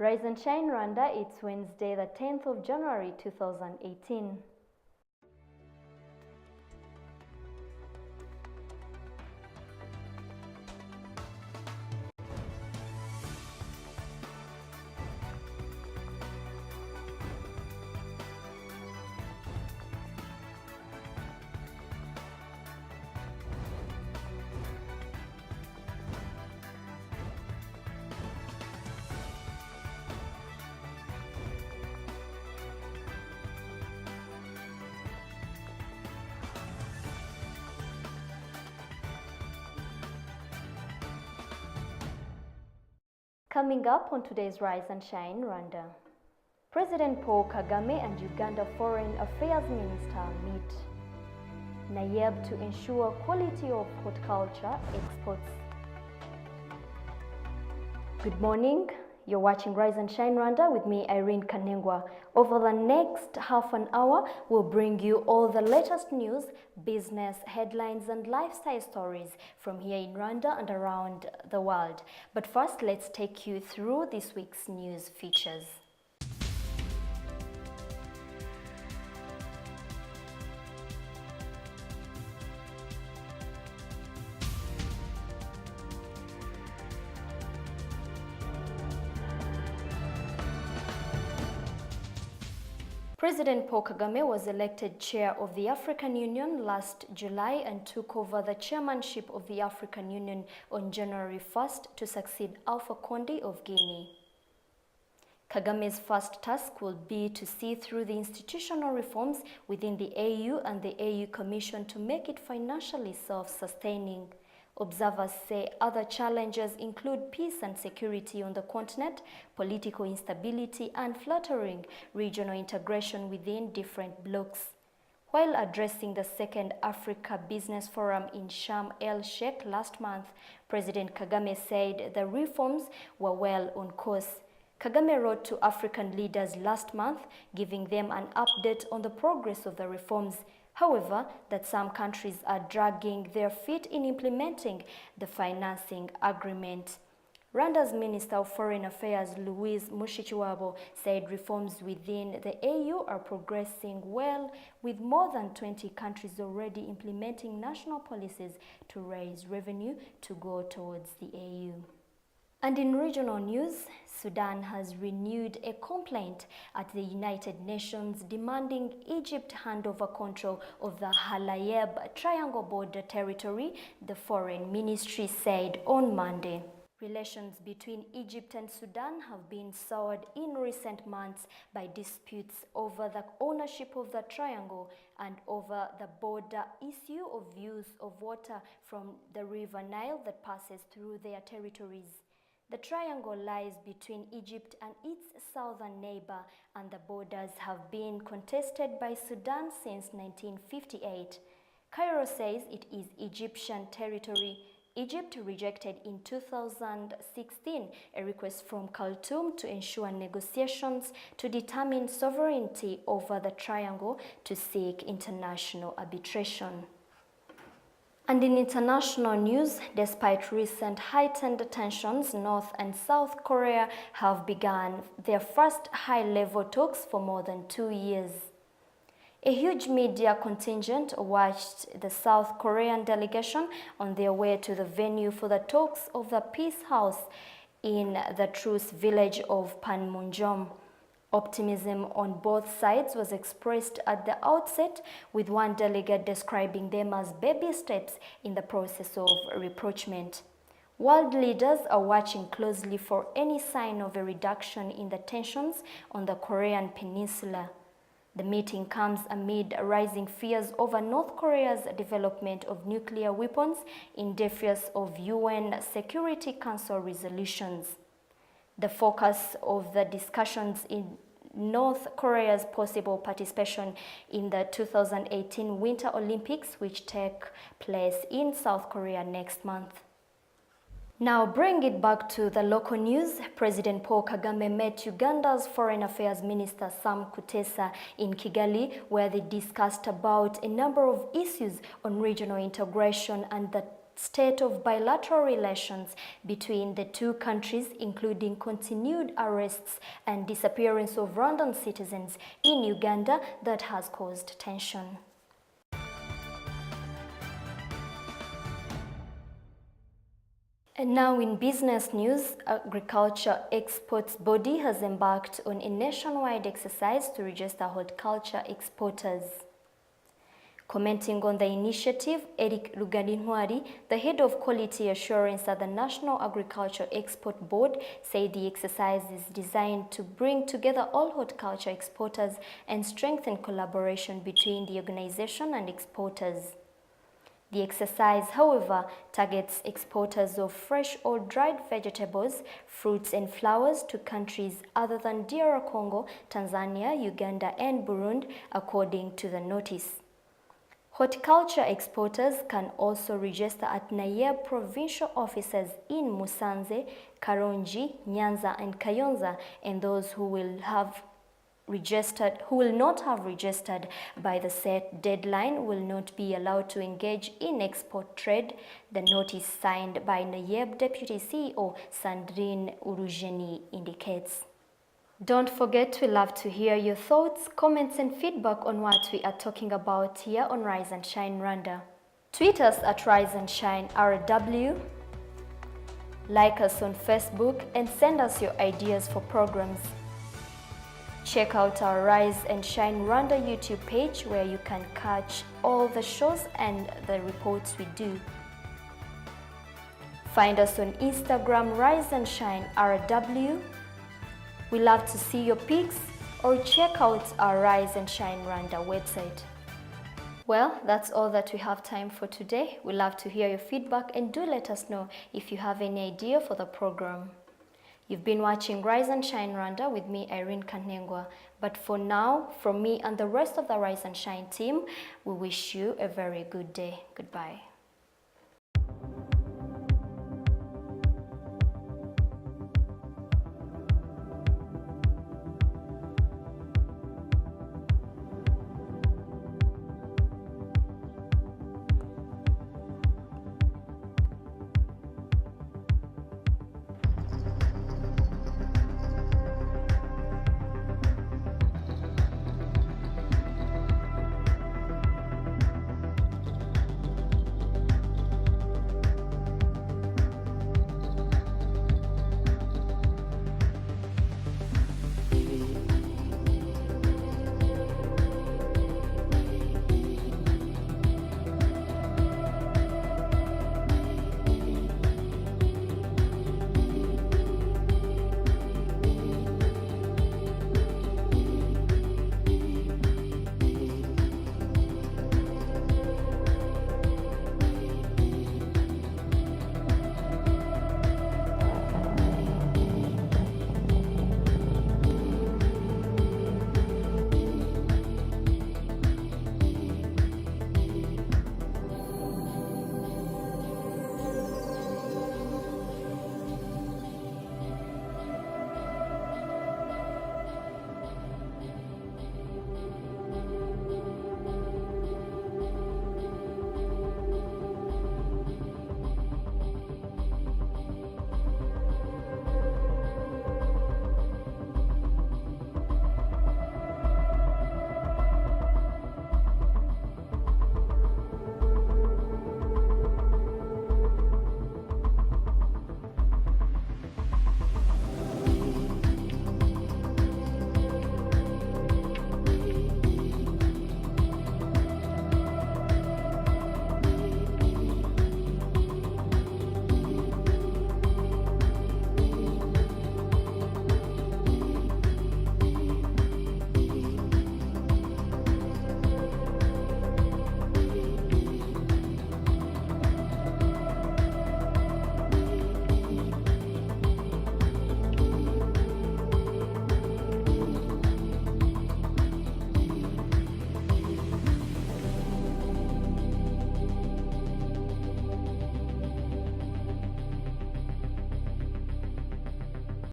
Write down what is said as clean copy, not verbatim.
Rise and Shine Rwanda, it's Wednesday the 10th of January 2018. Coming up on today's Rise and Shine Rwanda, President Paul Kagame and Uganda Foreign Affairs Minister meet. NAEB to ensure quality of horticulture exports. Good morning. You're watching Rise and Shine Rwanda with me, Irene Kanengwa. Over the next half an hour, we'll bring you all the latest news, business, headlines, and lifestyle stories from here in Rwanda and around the world. But first, let's take you through this week's news features. President Paul Kagame was elected chair of the African Union last July and took over the chairmanship of the African Union on January 1st to succeed Alpha Conde of Guinea. Kagame's first task will be to see through the institutional reforms within the AU and the AU Commission to make it financially self-sustaining. Observers say other challenges include peace and security on the continent, political instability, and fluttering regional integration within different blocs. While addressing the second Africa Business Forum in Sharm el-Sheikh last month, President Kagame said the reforms were well on course. Kagame wrote to African leaders last month, giving them an update on the progress of the reforms. However, that some countries are dragging their feet in implementing the financing agreement. Rwanda's Minister of Foreign Affairs, Louise Mushikiwabo, said reforms within the AU are progressing well, with more than 20 countries already implementing national policies to raise revenue to go towards the AU. And in regional news, Sudan has renewed a complaint at the United Nations demanding Egypt hand over control of the Halayeb Triangle border territory, the Foreign Ministry said on Monday. Relations between Egypt and Sudan have been soured in recent months by disputes over the ownership of the triangle and over the border issue of use of water from the River Nile that passes through their territories. The triangle lies between Egypt and its southern neighbor, and the borders have been contested by Sudan since 1958. Cairo says it is Egyptian territory. Egypt rejected in 2016 a request from Khartoum to ensure negotiations to determine sovereignty over the triangle to seek international arbitration. And in international news, despite recent heightened tensions, North and South Korea have begun their first high-level talks for more than 2 years. A huge media contingent watched the South Korean delegation on their way to the venue for the talks of the Peace House in the truce village of Panmunjom. Optimism on both sides was expressed at the outset, with one delegate describing them as baby steps in the process of rapprochement. World leaders are watching closely for any sign of a reduction in the tensions on the Korean peninsula. The meeting comes amid rising fears over North Korea's development of nuclear weapons in defiance of UN Security Council resolutions. The focus of the discussions in North Korea's possible participation in the 2018 Winter Olympics, which take place in South Korea next month. Now, bring it back to the local news. President Paul Kagame met Uganda's Foreign Affairs Minister Sam Kutesa in Kigali, where they discussed about a number of issues on regional integration and the state of bilateral relations between the two countries, including continued arrests and disappearance of Rwandan citizens in Uganda that has caused tension. And now in business news, Agriculture Exports Body has embarked on a nationwide exercise to register horticulture exporters. Commenting on the initiative, Eric Rugadintwari, the head of quality assurance at the National Agriculture Export Board, said the exercise is designed to bring together all horticulture exporters and strengthen collaboration between the organization and exporters. The exercise, however, targets exporters of fresh or dried vegetables, fruits and flowers to countries other than DR Congo, Tanzania, Uganda and Burundi, according to the notice. Horticulture exporters can also register at NAEB provincial offices in Musanze, Karongi, Nyanza and Kayonza, and those who will not have registered by the set deadline will not be allowed to engage in export trade, the notice signed by NAEB Deputy CEO Sandrine Urujeni indicates. Don't forget, we love to hear your thoughts, comments and feedback on what we are talking about here on Rise and Shine Rwanda. Tweet us at Rise and Shine RW, like us on Facebook and send us your ideas for programs. Check out our Rise and Shine Rwanda YouTube page where you can catch all the shows and the reports we do. Find us on Instagram, Rise and Shine RW. We love to see your pics, or check out our Rise and Shine Rwanda website. Well, that's all that we have time for today. We love to hear your feedback and do let us know if you have any idea for the program. You've been watching Rise and Shine Rwanda with me, Irene Kanengwa. But for now, from me and the rest of the Rise and Shine team, we wish you a very good day. Goodbye.